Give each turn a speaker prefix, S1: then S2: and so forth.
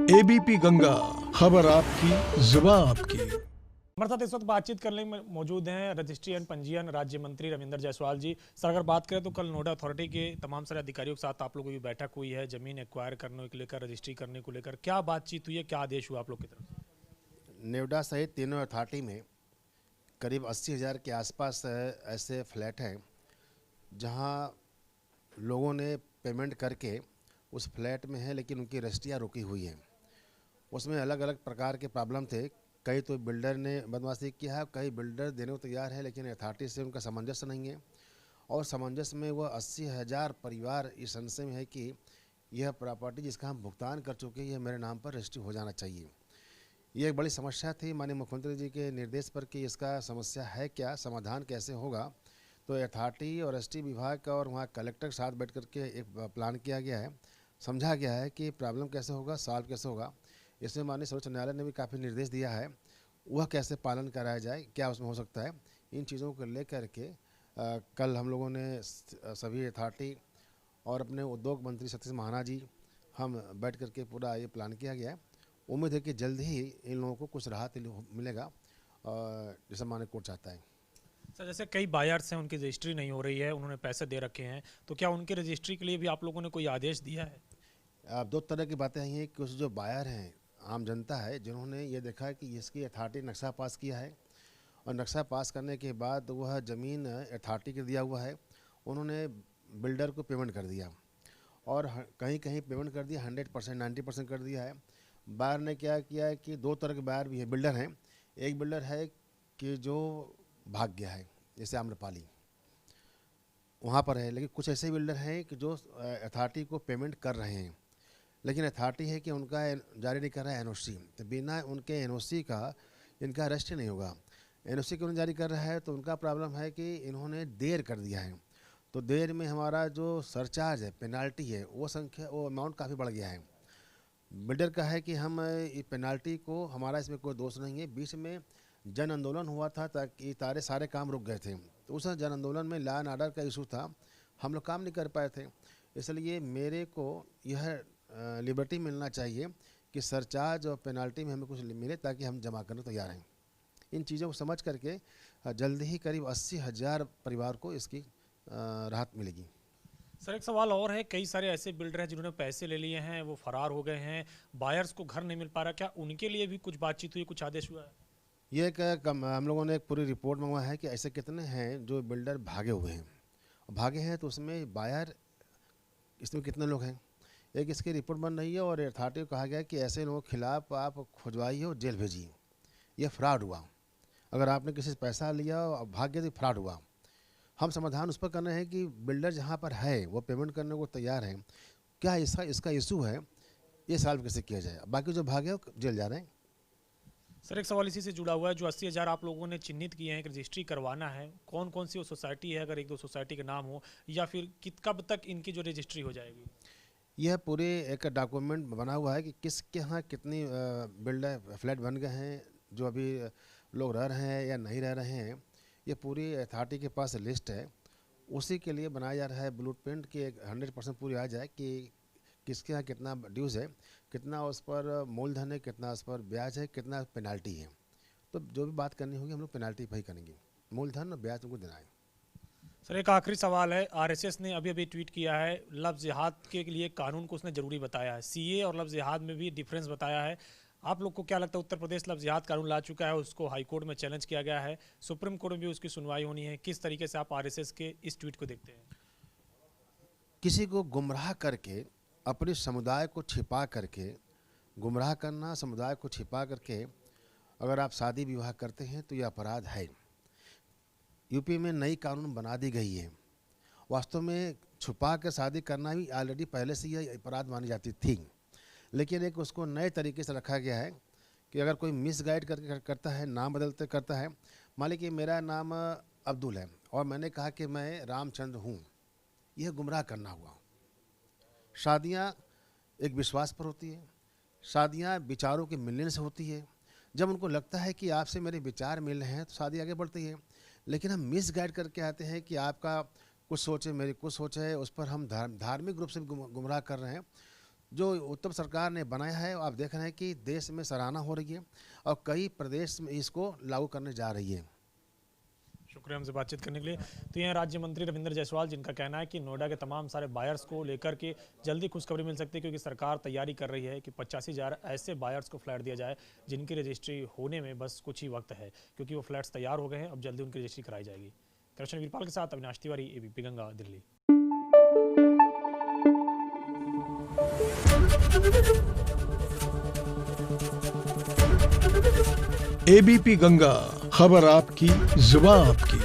S1: ABP Ganga, खबर आपकी, जुबान आपकी।
S2: हमारे साथ इस वक्त बातचीत करने में मौजूद हैं रजिस्ट्री एंड पंजीयन राज्य मंत्री रविंद्र जायसवाल जी। सर, अगर बात करें तो कल नोएडा अथॉरिटी के तमाम सारे अधिकारियों के साथ आप लोगों की बैठक हुई है जमीन एक्वायर करने को लेकर, रजिस्ट्री करने को लेकर। क्या बातचीत हुई है, क्या आदेश हुआ आप लोग की तरफ से?
S3: नेवडा सहित तीनों अथॉरिटी में करीब 80,000 के आसपास ऐसे फ्लैट हैं जहां लोगों ने पेमेंट करके उस फ्लैट में है, लेकिन उनकी रजिस्ट्रियाँ रुकी हुई हैं। उसमें अलग अलग प्रकार के प्रॉब्लम थे। कई तो बिल्डर ने बदमाशी किया है, कई बिल्डर देने को तैयार है, लेकिन अथॉरिटी से उनका सामंजस्य नहीं है। और सामंजस्य में वह 80,000 परिवार इस संशय में है कि यह प्रॉपर्टी जिसका हम भुगतान कर चुके हैं, यह मेरे नाम पर रजिस्ट्री हो जाना चाहिए। ये एक बड़ी समस्या थी माननीय मुख्यमंत्री जी के निर्देश पर कि इसका समस्या है क्या, समाधान कैसे होगा। तो अथॉरिटी और एसटी विभाग और वहाँ कलेक्टर के साथ बैठ करके एक प्लान किया गया है, समझा गया है कि प्रॉब्लम कैसे होगा, सॉल्व कैसे होगा। इसमें माननीय सर्वोच्च न्यायालय ने भी काफ़ी निर्देश दिया है, वह कैसे पालन कराया जाए, क्या उसमें हो सकता है। इन चीज़ों को लेकर के कल हम लोगों ने सभी अथॉरिटी और अपने उद्योग मंत्री सतीश महाना जी हम बैठ करके पूरा ये प्लान किया गया है। उम्मीद है कि जल्द ही इन लोगों को कुछ राहत मिलेगा जैसा माननीय कोर्ट चाहता है।
S2: सर, जैसे कई बायर्स हैं, उनकी रजिस्ट्री नहीं हो रही है, उन्होंने पैसे दे रखे हैं, तो क्या उनकी रजिस्ट्री के लिए भी आप लोगों ने कोई आदेश दिया है?
S3: अब दो तरह की बातें आई हैं। कुछ जो बायर हैं, आम जनता है, जिन्होंने ये देखा है कि इसकी अथॉरिटी नक्शा पास किया है और नक्शा पास करने के बाद वह ज़मीन अथॉरिटी के दिया हुआ है, उन्होंने बिल्डर को पेमेंट कर दिया और कहीं कहीं पेमेंट कर दिया 100%, 90% कर दिया है। बायर ने क्या किया है कि दो तरह के बायर भी है, बिल्डर हैं। एक बिल्डर है कि जो भाग गया है, जैसे आम्रपाली वहाँ पर है, लेकिन कुछ ऐसे बिल्डर हैं कि जो अथॉरिटी को पेमेंट कर रहे हैं, लेकिन अथॉरिटी है कि उनका जारी नहीं कर रहा है एनओसी। तो बिना उनके एनओसी का इनका रजिस्ट्री नहीं होगा। एनओसी क्यों नहीं जारी कर रहा है, तो उनका प्रॉब्लम है कि इन्होंने देर कर दिया है। तो देर में हमारा जो सरचार्ज है, पेनाल्टी है, वो अमाउंट काफ़ी बढ़ गया है। बिल्डर का है कि हम पेनाल्टी को, हमारा इसमें कोई दोष नहीं है। बीच में जन आंदोलन हुआ था ताकि सारे काम रुक गए थे, तो उस जन आंदोलन में लॉ एंड ऑर्डर का इशू था, हम लोग काम नहीं कर पाए थे। इसलिए मेरे को यह लिबर्टी मिलना चाहिए कि सरचार्ज और पेनाल्टी में हमें कुछ मिले ताकि हम जमा करने तैयार हैं। इन चीज़ों को समझ करके जल्द ही करीब 80,000 परिवार को इसकी राहत मिलेगी।
S2: सर, एक सवाल और है, कई सारे ऐसे बिल्डर हैं जिन्होंने पैसे ले लिए हैं, वो फरार हो गए हैं, बायर्स को घर नहीं मिल पा रहा, क्या उनके लिए भी कुछ बातचीत हुई, कुछ आदेश हुआ है?
S3: ये एक हम लोगों ने एक पूरी रिपोर्ट मंगवाया है कि ऐसे कितने हैं जो बिल्डर भागे हुए हैं। भागे हैं तो उसमें बायर, इसमें कितने लोग हैं, एक इसकी रिपोर्ट बन रही है और अथॉरिटी को कहा गया है कि ऐसे लोगों के खिलाफ आप खुजवाइए और जेल भेजिए। यह फ्रॉड हुआ। अगर आपने किसी से पैसा लिया और भाग गया तो फ्रॉड हुआ। हम समाधान उस पर कर रहे हैं कि बिल्डर जहाँ पर है वो पेमेंट करने को तैयार है, क्या इसका इशू है, ये सॉल्व कैसे किया जाए। बाकी जो भागे वो जेल जा रहे हैं।
S2: सर, एक सवाल इसी से जुड़ा हुआ है, जो 80,000 आप लोगों ने चिन्हित किए हैं कि रजिस्ट्री करवाना है, कौन कौन सी वो सोसाइटी है, अगर एक दो सोसाइटी के नाम हो, या फिर कब तक इनकी जो रजिस्ट्री हो जाएगी?
S3: यह पूरे एक डॉक्यूमेंट बना हुआ है कि किसके यहाँ कितनी बिल्डर फ्लैट बन गए हैं, जो अभी लोग रह रहे हैं या नहीं रह रहे हैं। ये पूरी अथॉरिटी के पास लिस्ट है, उसी के लिए बनाया जा रहा है ब्लू प्रिंट कि 100% पूरी आ जाए कि किसके यहाँ कितना ड्यूज़ है, कितना उस पर मूलधन है, कितना उस पर ब्याज है, कितना पेनाल्टी है। तो जो भी बात करनी होगी हम लोग पेनाल्टी पर ही करेंगे, मूलधन और ब्याज उनको देना है।
S2: सर, एक आखिरी सवाल है, आरएसएस ने अभी अभी ट्वीट किया है, लफ्ज़ जिहाद के लिए कानून को उसने ज़रूरी बताया है, सीए और लफ्ज़ जिहाद में भी डिफरेंस बताया है। आप लोग को क्या लगता है, उत्तर प्रदेश लफ्ज़ जिहाद कानून ला चुका है, उसको हाई कोर्ट में चैलेंज किया गया है, सुप्रीम कोर्ट में भी उसकी सुनवाई होनी है, किस तरीके से आप आरएसएस के इस ट्वीट को देखते हैं?
S3: किसी को गुमराह करके, अपने समुदाय को छिपा करके, गुमराह करना, समुदाय को छिपा करके अगर आप शादी विवाह करते हैं तो यह अपराध है। यूपी में नई कानून बना दी गई है। वास्तव में छुपा कर शादी करना भी ऑलरेडी पहले से यह अपराध मानी जाती थी, लेकिन एक उसको नए तरीके से रखा गया है कि अगर कोई मिसगाइड करके करता है, नाम बदलते करता है, मान लीजिए कि मेरा नाम अब्दुल है और मैंने कहा कि मैं रामचंद्र हूँ, यह गुमराह करना हुआ। शादियाँ एक विश्वास पर होती है, शादियाँ विचारों के मिलने से होती है। जब उनको लगता है कि आपसे मेरे विचार मिल रहे हैं तो शादी आगे बढ़ती है। लेकिन हम मिसगाइड करके आते हैं कि आपका कुछ सोच है, मेरी कुछ सोच है, उस पर हम धार्मिक रूप से गुमराह कर रहे हैं। जो उत्तम सरकार ने बनाया है, आप देख रहे हैं कि देश में सराहना हो रही है और कई प्रदेश में इसको लागू करने जा रही है।
S2: शुक्रिया हमसे बातचीत करने के लिए। तो ये हैं राज्य मंत्री रविंद्र जायसवाल, जिनका कहना है कि नोएडा के तमाम सारे बायर्स को लेकर के जल्दी खुशखबरी मिल सकती है, क्योंकि सरकार तैयारी कर रही है कि 85,000 ऐसे बायर्स को फ्लैट दिया जाए जिनकी रजिस्ट्री होने में बस कुछ ही वक्त है, क्योंकि वो फ्लैट्स तैयार हो गए हैं। अब जल्दी उनकी रजिस्ट्री कराई जाएगी। कृष्ण वीरपाल के साथ अविनाश तिवारी, एबीपी गंगा, दिल्ली।
S1: एबीपी गंगा, खबर आपकी, जुबान आपकी।